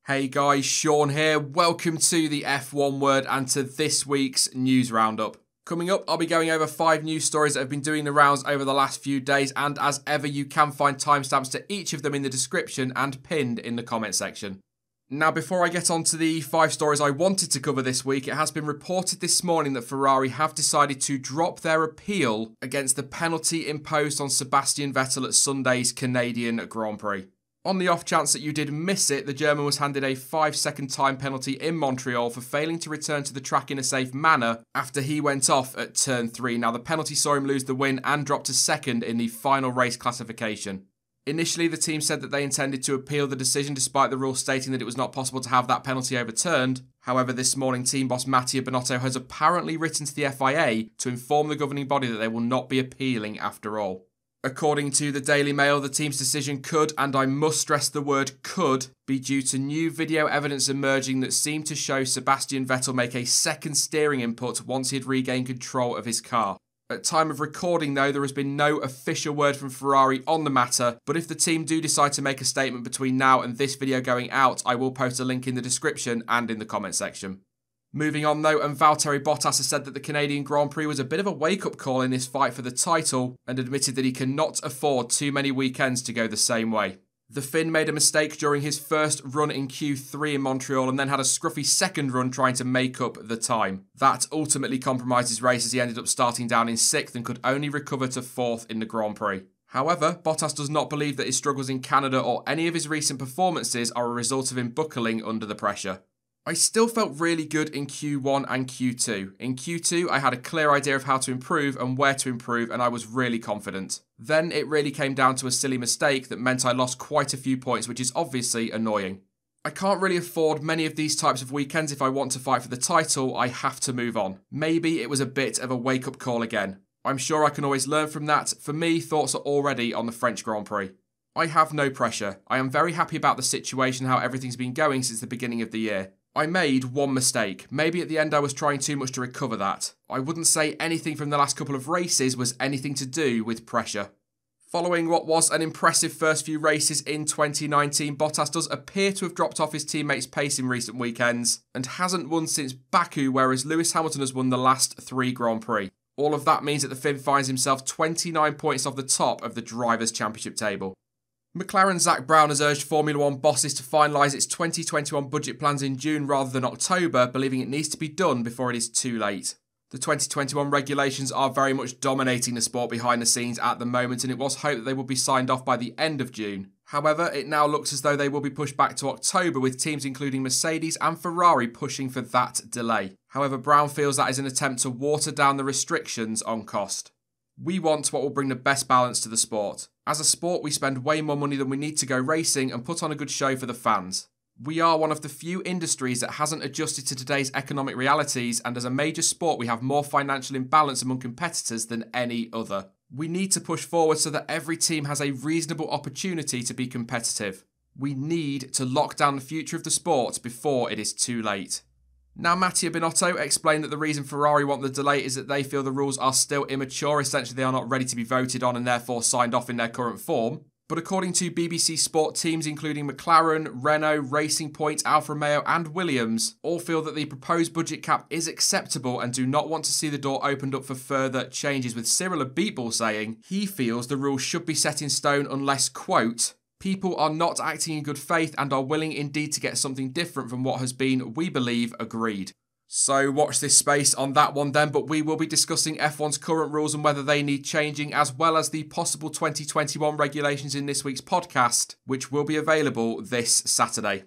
Hey guys, Sean here. Welcome to the F1 Word and to this week's news roundup. Coming up, I'll be going over 5 news stories that have been doing the rounds over the last few days, and as ever, you can find timestamps to each of them in the description and pinned in the comment section. Now, before I get on to the 5 stories I wanted to cover this week, it has been reported this morning that Ferrari have decided to drop their appeal against the penalty imposed on Sebastian Vettel at Sunday's Canadian Grand Prix. On the off chance that you did miss it, the German was handed a 5-second time penalty in Montreal for failing to return to the track in a safe manner after he went off at turn 3. Now, the penalty saw him lose the win and drop to second in the final race classification. Initially, the team said that they intended to appeal the decision despite the rule stating that it was not possible to have that penalty overturned. However, this morning, team boss Valtteri Bottas has apparently written to the FIA to inform the governing body that they will not be appealing after all. According to the Daily Mail, the team's decision could, and I must stress the word could, be due to new video evidence emerging that seemed to show Sebastian Vettel make a second steering input once he had regained control of his car. At time of recording though, there has been no official word from Ferrari on the matter, but if the team do decide to make a statement between now and this video going out, I will post a link in the description and in the comment section. Moving on though, and Valtteri Bottas has said that the Canadian Grand Prix was a bit of a wake-up call in this fight for the title and admitted that he cannot afford too many weekends to go the same way. The Finn made a mistake during his first run in Q3 in Montreal and then had a scruffy second run trying to make up the time. That ultimately compromised his race as he ended up starting down in 6th and could only recover to 4th in the Grand Prix. However, Bottas does not believe that his struggles in Canada or any of his recent performances are a result of him buckling under the pressure. I still felt really good in Q1 and Q2. In Q2, I had a clear idea of how to improve and where to improve, and I was really confident. Then it really came down to a silly mistake that meant I lost quite a few points, which is obviously annoying. I can't really afford many of these types of weekends if I want to fight for the title. I have to move on. Maybe it was a bit of a wake-up call again. I'm sure I can always learn from that. For me, thoughts are already on the French Grand Prix. I have no pressure. I am very happy about the situation, how everything's been going since the beginning of the year. I made one mistake. Maybe at the end I was trying too much to recover that. I wouldn't say anything from the last couple of races was anything to do with pressure. Following what was an impressive first few races in 2019, Bottas does appear to have dropped off his teammates' pace in recent weekends and hasn't won since Baku, whereas Lewis Hamilton has won the last 3 Grand Prix. All of that means that the Finn finds himself 29 points off the top of the Drivers' Championship table. McLaren's Zak Brown has urged Formula 1 bosses to finalise its 2021 budget plans in June rather than October, believing it needs to be done before it is too late. The 2021 regulations are very much dominating the sport behind the scenes at the moment, and it was hoped that they would be signed off by the end of June. However, it now looks as though they will be pushed back to October, with teams including Mercedes and Ferrari pushing for that delay. However, Brown feels that is an attempt to water down the restrictions on cost. We want what will bring the best balance to the sport. As a sport, we spend way more money than we need to go racing and put on a good show for the fans. We are one of the few industries that hasn't adjusted to today's economic realities, and as a major sport, we have more financial imbalance among competitors than any other. We need to push forward so that every team has a reasonable opportunity to be competitive. We need to lock down the future of the sport before it is too late. Now, Valtteri Bottas explained that the reason Ferrari want the delay is that they feel the rules are still immature, essentially they are not ready to be voted on and therefore signed off in their current form. But according to BBC Sport, teams including McLaren, Renault, Racing Point, Alfa Romeo and Williams all feel that the proposed budget cap is acceptable and do not want to see the door opened up for further changes, with Cyril Abiteboul saying he feels the rules should be set in stone unless, quote, people are not acting in good faith and are willing indeed to get something different from what has been, we believe, agreed. So watch this space on that one then, but we will be discussing F1's current rules and whether they need changing, as well as the possible 2021 regulations in this week's podcast, which will be available this Saturday.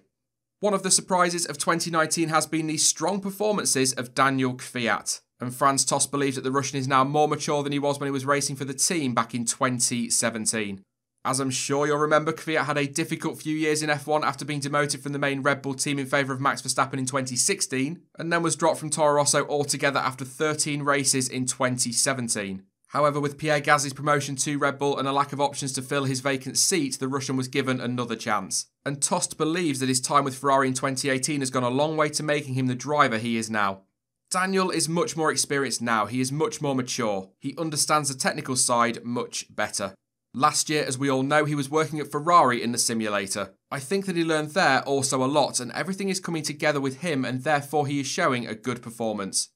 One of the surprises of 2019 has been the strong performances of Daniil Kvyat, and Franz Tost believes that the Russian is now more mature than he was when he was racing for the team back in 2017. As I'm sure you'll remember, Kvyat had a difficult few years in F1 after being demoted from the main Red Bull team in favour of Max Verstappen in 2016, and then was dropped from Toro Rosso altogether after 13 races in 2017. However, with Pierre Gasly's promotion to Red Bull and a lack of options to fill his vacant seat, the Russian was given another chance. And Tost believes that his time with Ferrari in 2018 has gone a long way to making him the driver he is now. Daniil is much more experienced now, he is much more mature, he understands the technical side much better. Last year, as we all know, he was working at Ferrari in the simulator. I think that he learned there also a lot, and everything is coming together with him, and therefore he is showing a good performance.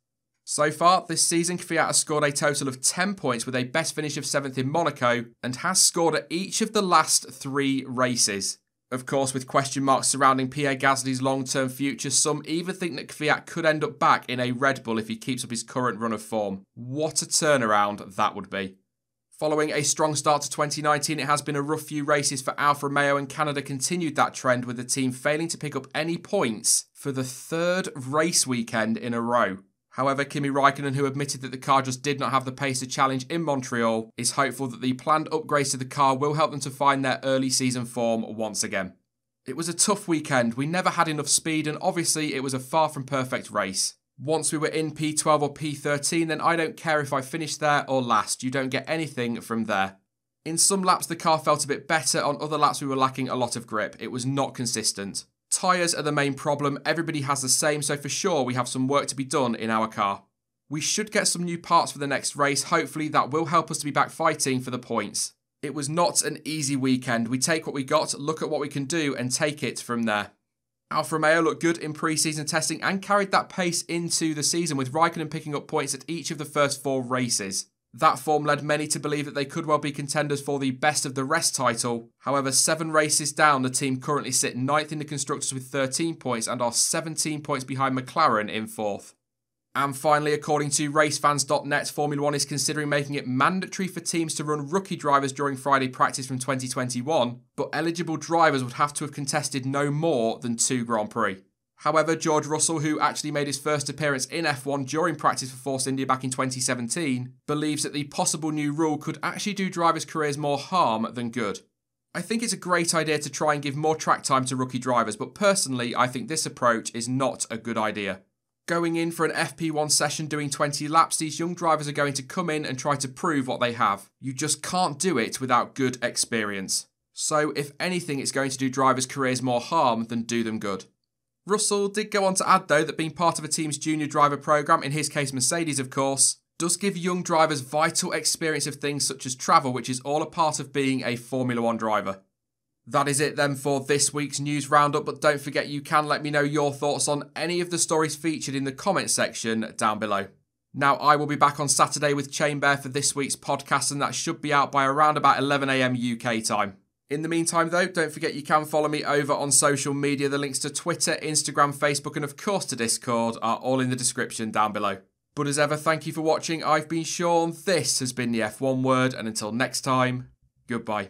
So far, this season, Kvyat has scored a total of 10 points with a best finish of 7th in Monaco, and has scored at each of the last 3 races. Of course, with question marks surrounding Pierre Gasly's long-term future, some even think that Kvyat could end up back in a Red Bull if he keeps up his current run of form. What a turnaround that would be. Following a strong start to 2019, it has been a rough few races for Alfa Romeo, and Canada continued that trend with the team failing to pick up any points for the 3rd race weekend in a row. However, Kimi Raikkonen, who admitted that the car just did not have the pace to challenge in Montreal, is hopeful that the planned upgrades to the car will help them to find their early season form once again. It was a tough weekend, we never had enough speed, and obviously it was a far from perfect race. Once we were in P12 or P13, then I don't care if I finish there or last. You don't get anything from there. In some laps, the car felt a bit better. On other laps, we were lacking a lot of grip. It was not consistent. Tyres are the main problem. Everybody has the same, so for sure we have some work to be done in our car. We should get some new parts for the next race. Hopefully that will help us to be back fighting for the points. It was not an easy weekend. We take what we got, look at what we can do, and take it from there. Alfa Romeo looked good in pre-season testing and carried that pace into the season, with Raikkonen picking up points at each of the first 4 races. That form led many to believe that they could well be contenders for the best of the rest title. However, 7 races down, the team currently sit 9th in the Constructors with 13 points and are 17 points behind McLaren in 4th. And finally, according to racefans.net, Formula 1 is considering making it mandatory for teams to run rookie drivers during Friday practice from 2021, but eligible drivers would have to have contested no more than 2 Grand Prix. However, George Russell, who actually made his first appearance in F1 during practice for Force India back in 2017, believes that the possible new rule could actually do drivers' careers more harm than good. I think it's a great idea to try and give more track time to rookie drivers, but personally, I think this approach is not a good idea. Going in for an FP1 session doing 20 laps, these young drivers are going to come in and try to prove what they have. You just can't do it without good experience. So if anything, it's going to do drivers' careers more harm than do them good. Russell did go on to add, though, that being part of a team's junior driver programme, in his case Mercedes of course, does give young drivers vital experience of things such as travel, which is all a part of being a Formula 1 driver. That is it then for this week's news roundup, but don't forget you can let me know your thoughts on any of the stories featured in the comment section down below. Now, I will be back on Saturday with Chain Bear for this week's podcast, and that should be out by around about 11 AM UK time. In the meantime though, don't forget you can follow me over on social media. The links to Twitter, Instagram, Facebook, and of course to Discord are all in the description down below. But as ever, thank you for watching. I've been Sean, this has been the F1 Word, and until next time, goodbye.